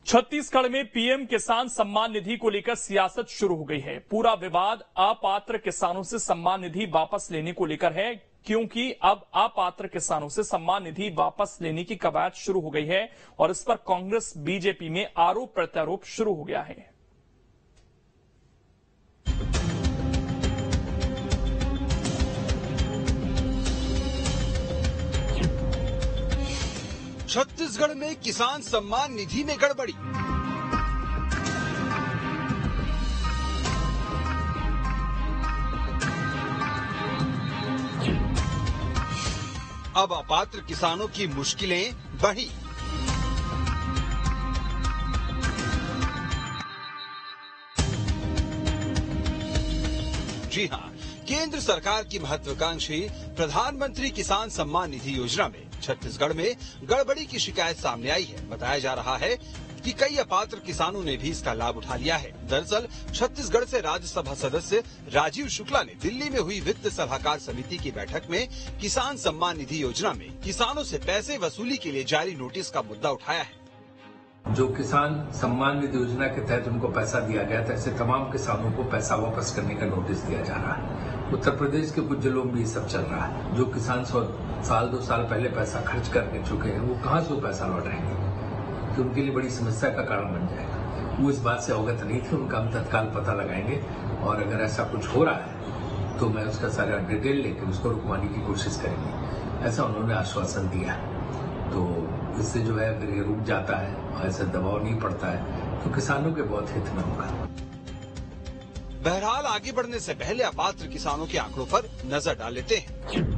छत्तीसगढ़ में पीएम किसान सम्मान निधि को लेकर सियासत शुरू हो गई है। पूरा विवाद अपात्र किसानों से सम्मान निधि वापस लेने को लेकर है, क्योंकि अब अपात्र किसानों से सम्मान निधि वापस लेने की कवायद शुरू हो गई है और इस पर कांग्रेस बीजेपी में आरोप प्रत्यारोप शुरू हो गया है। छत्तीसगढ़ में किसान सम्मान निधि में गड़बड़ी। अब अपात्र किसानों की मुश्किलें बढ़ी। जी हां, केंद्र सरकार की महत्वाकांक्षी प्रधानमंत्री किसान सम्मान निधि योजना में छत्तीसगढ़ में गड़बड़ी की शिकायत सामने आई है। बताया जा रहा है कि कई अपात्र किसानों ने भी इसका लाभ उठा लिया है। दरअसल छत्तीसगढ़ से राज्यसभा सदस्य राजीव शुक्ला ने दिल्ली में हुई वित्त सलाहकार समिति की बैठक में किसान सम्मान निधि योजना में किसानों से पैसे वसूली के लिए जारी नोटिस का मुद्दा उठाया है। जो किसान सम्मान निधि योजना के तहत उनको पैसा दिया गया था, ऐसे तमाम किसानों को पैसा वापस करने का नोटिस दिया जा रहा है। उत्तर प्रदेश के कुछ जिलों में ये सब चल रहा है। जो किसान 2 साल पहले पैसा खर्च करके चुके हैं, वो कहाँ से वो पैसा लौटाएंगे, तो उनके लिए बड़ी समस्या का कारण बन जाएगा। वो इस बात से अवगत नहीं थे, उनका हम तत्काल पता लगाएंगे और अगर ऐसा कुछ हो रहा है तो मैं उसका सारा डिटेल लेकर उसको रुकवाने की कोशिश करेंगे, ऐसा उन्होंने आश्वासन दिया। तो इससे जो है फिर ये रुक जाता है और ऐसा दबाव नहीं पड़ता है, तो किसानों के बहुत हित में होगा। बहरहाल आगे बढ़ने से पहले अपात्र किसानों के आंकड़ों पर नजर डाल लेते हैं।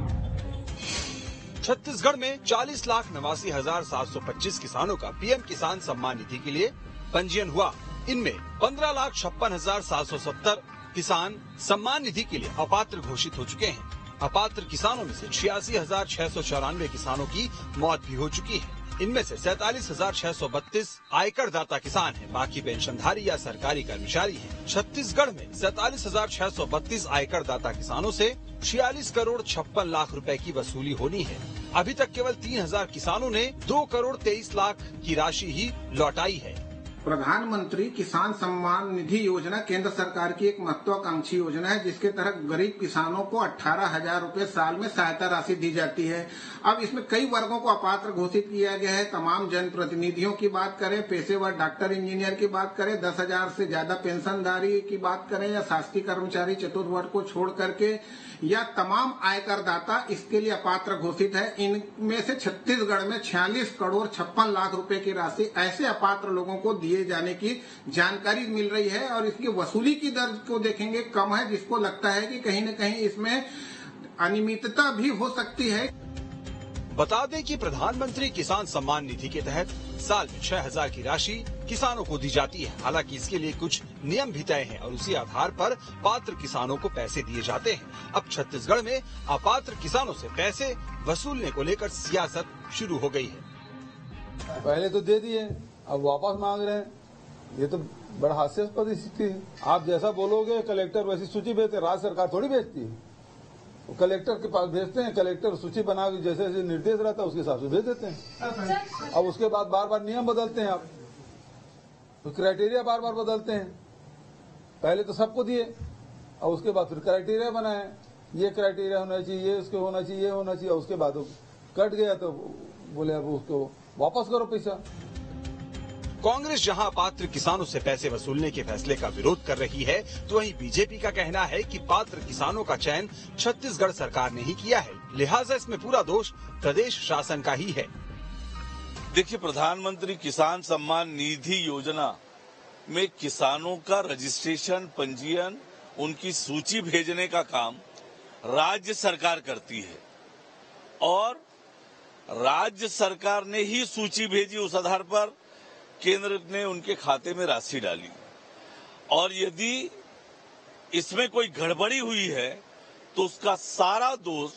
छत्तीसगढ़ में 40,89,725 किसानों का पीएम किसान सम्मान निधि के लिए पंजीयन हुआ। इनमें 15,56,770 किसान सम्मान निधि के लिए अपात्र घोषित हो चुके हैं। अपात्र किसानों में से 86,694 किसानों की मौत भी हो चुकी है। इनमें से 47,632 आयकर दाता किसान हैं, बाकी पेंशनधारी या सरकारी कर्मचारी हैं। छत्तीसगढ़ में 47,632 आयकर दाता किसानों से 46 करोड़ 56 लाख रुपए की वसूली होनी है। अभी तक केवल 3,000 किसानों ने 2 करोड़ 23 लाख की राशि ही लौटाई है। प्रधानमंत्री किसान सम्मान निधि योजना केंद्र सरकार की एक महत्वाकांक्षी योजना है, जिसके तहत गरीब किसानों को 18,000 रुपए साल में सहायता राशि दी जाती है। अब इसमें कई वर्गों को अपात्र घोषित किया गया है। तमाम जनप्रतिनिधियों की बात करें, पेशेवर डॉक्टर इंजीनियर की बात करें, 10,000 से ज्यादा पेंशनधारी की बात करें या शासकीय कर्मचारी चतुर्थ वर्ग को छोड़ करके या तमाम आयकर दाता इसके लिए अपात्र घोषित है। इनमें से छत्तीसगढ़ में 46 करोड़ 56 लाख रुपए की राशि ऐसे अपात्र लोगों को दिए जाने की जानकारी मिल रही है और इसकी वसूली की दर को देखेंगे कम है, जिसको लगता है कि कहीं न कहीं इसमें अनियमितता भी हो सकती है। बता दें कि प्रधानमंत्री किसान सम्मान निधि के तहत साल में 6,000 की राशि किसानों को दी जाती है। हालांकि इसके लिए कुछ नियम भी तय हैं और उसी आधार पर पात्र किसानों को पैसे दिए जाते हैं। अब छत्तीसगढ़ में अपात्र किसानों से पैसे वसूलने को लेकर सियासत शुरू हो गई है। पहले तो दे दिए, अब वापस मांग रहे हैं। ये तो बड़ा हास्यास्पद स्थिति है। आप जैसा बोलोगे कलेक्टर वैसी सूची भेजते, राज्य सरकार थोड़ी भेजती है। वो कलेक्टर के पास भेजते हैं, कलेक्टर सूची बना के जैसे जैसे निर्देश रहता है उसके हिसाब से भेज देते हैं। अब उसके बाद बार बार नियम बदलते हैं, आप तो क्राइटेरिया बार बार बदलते हैं। पहले तो सबको दिए और उसके बाद फिर क्राइटेरिया बनाए, ये क्राइटेरिया होना चाहिए, ये उसके होना चाहिए, ये होना चाहिए। उसके बाद कट गया तो बोले अब उसको वापस करो पैसा। कांग्रेस जहां अपात्र किसानों से पैसे वसूलने के फैसले का विरोध कर रही है, तो वहीं बीजेपी का कहना है कि पात्र किसानों का चयन छत्तीसगढ़ सरकार ने ही किया है, लिहाजा इसमें पूरा दोष प्रदेश शासन का ही है। देखिए, प्रधानमंत्री किसान सम्मान निधि योजना में किसानों का रजिस्ट्रेशन, पंजीयन, उनकी सूची भेजने का काम राज्य सरकार करती है और राज्य सरकार ने ही सूची भेजी, उस आधार पर केंद्र ने उनके खाते में राशि डाली। और यदि इसमें कोई गड़बड़ी हुई है तो उसका सारा दोष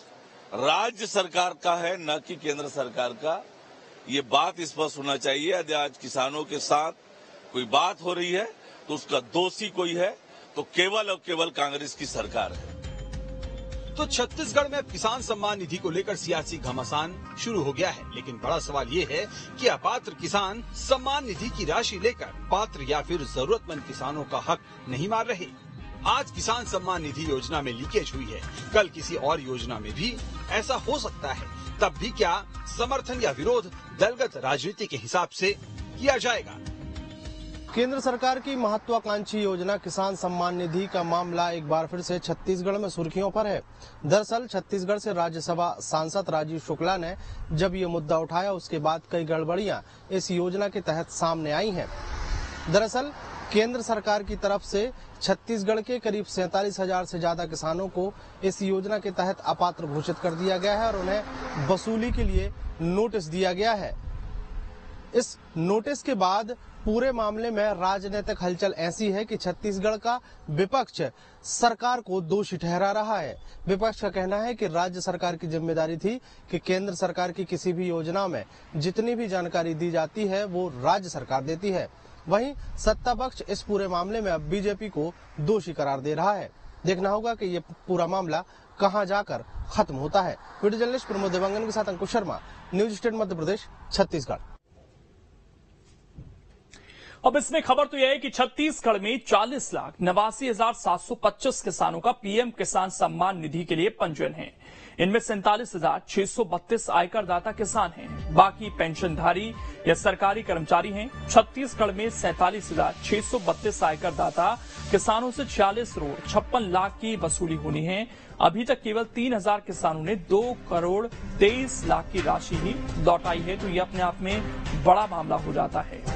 राज्य सरकार का है, न कि केंद्र सरकार का। ये बात स्पष्ट होना चाहिए। यदि आज किसानों के साथ कोई बात हो रही है तो उसका दोषी कोई है तो केवल और केवल कांग्रेस की सरकार है। तो छत्तीसगढ़ में अब किसान सम्मान निधि को लेकर सियासी घमासान शुरू हो गया है, लेकिन बड़ा सवाल ये है कि अपात्र किसान सम्मान निधि की राशि लेकर पात्र या फिर जरूरतमंद किसानों का हक नहीं मार रहे। आज किसान सम्मान निधि योजना में लीकेज हुई है, कल किसी और योजना में भी ऐसा हो सकता है। तब भी क्या समर्थन या विरोध दलगत राजनीति के हिसाब से किया जाएगा। केंद्र सरकार की महत्वाकांक्षी योजना किसान सम्मान निधि का मामला एक बार फिर से छत्तीसगढ़ में सुर्खियों पर है। दरअसल छत्तीसगढ़ से राज्यसभा सांसद राजीव शुक्ला ने जब ये मुद्दा उठाया, उसके बाद कई गड़बड़ियां इस योजना के तहत सामने आई हैं। दरअसल केंद्र सरकार की तरफ से छत्तीसगढ़ के करीब 47,000 से ज्यादा किसानों को इस योजना के तहत अपात्र घोषित कर दिया गया है और उन्हें वसूली के लिए नोटिस दिया गया है। इस नोटिस के बाद पूरे मामले में राजनीतिक हलचल ऐसी है कि छत्तीसगढ़ का विपक्ष सरकार को दोषी ठहरा रहा है। विपक्ष का कहना है कि राज्य सरकार की जिम्मेदारी थी कि केंद्र सरकार की किसी भी योजना में जितनी भी जानकारी दी जाती है वो राज्य सरकार देती है। वहीं सत्ता पक्ष इस पूरे मामले में अब बीजेपी को दोषी करार दे रहा है। देखना होगा कि ये पूरा मामला कहां जाकर खत्म होता है। वीडियो जर्नलिस्ट प्रमोद देवांगन के साथ अंकुश शर्मा, न्यूज स्टेट मध्य प्रदेश, छत्तीसगढ़। अब इसमें खबर तो यह है कि छत्तीसगढ़ में 40,89,725 किसानों का पीएम किसान सम्मान निधि के लिए पंजीयन है। इनमें 47,632 आयकरदाता किसान हैं, बाकी पेंशनधारी या सरकारी कर्मचारी हैं। छत्तीसगढ़ में 47,632 आयकरदाता किसानों से 46 करोड़ 56 लाख की वसूली होनी है। अभी तक केवल 3,000 किसानों ने 2 करोड़ 23 लाख की राशि ही लौटाई है, तो यह अपने आप में बड़ा मामला हो जाता है।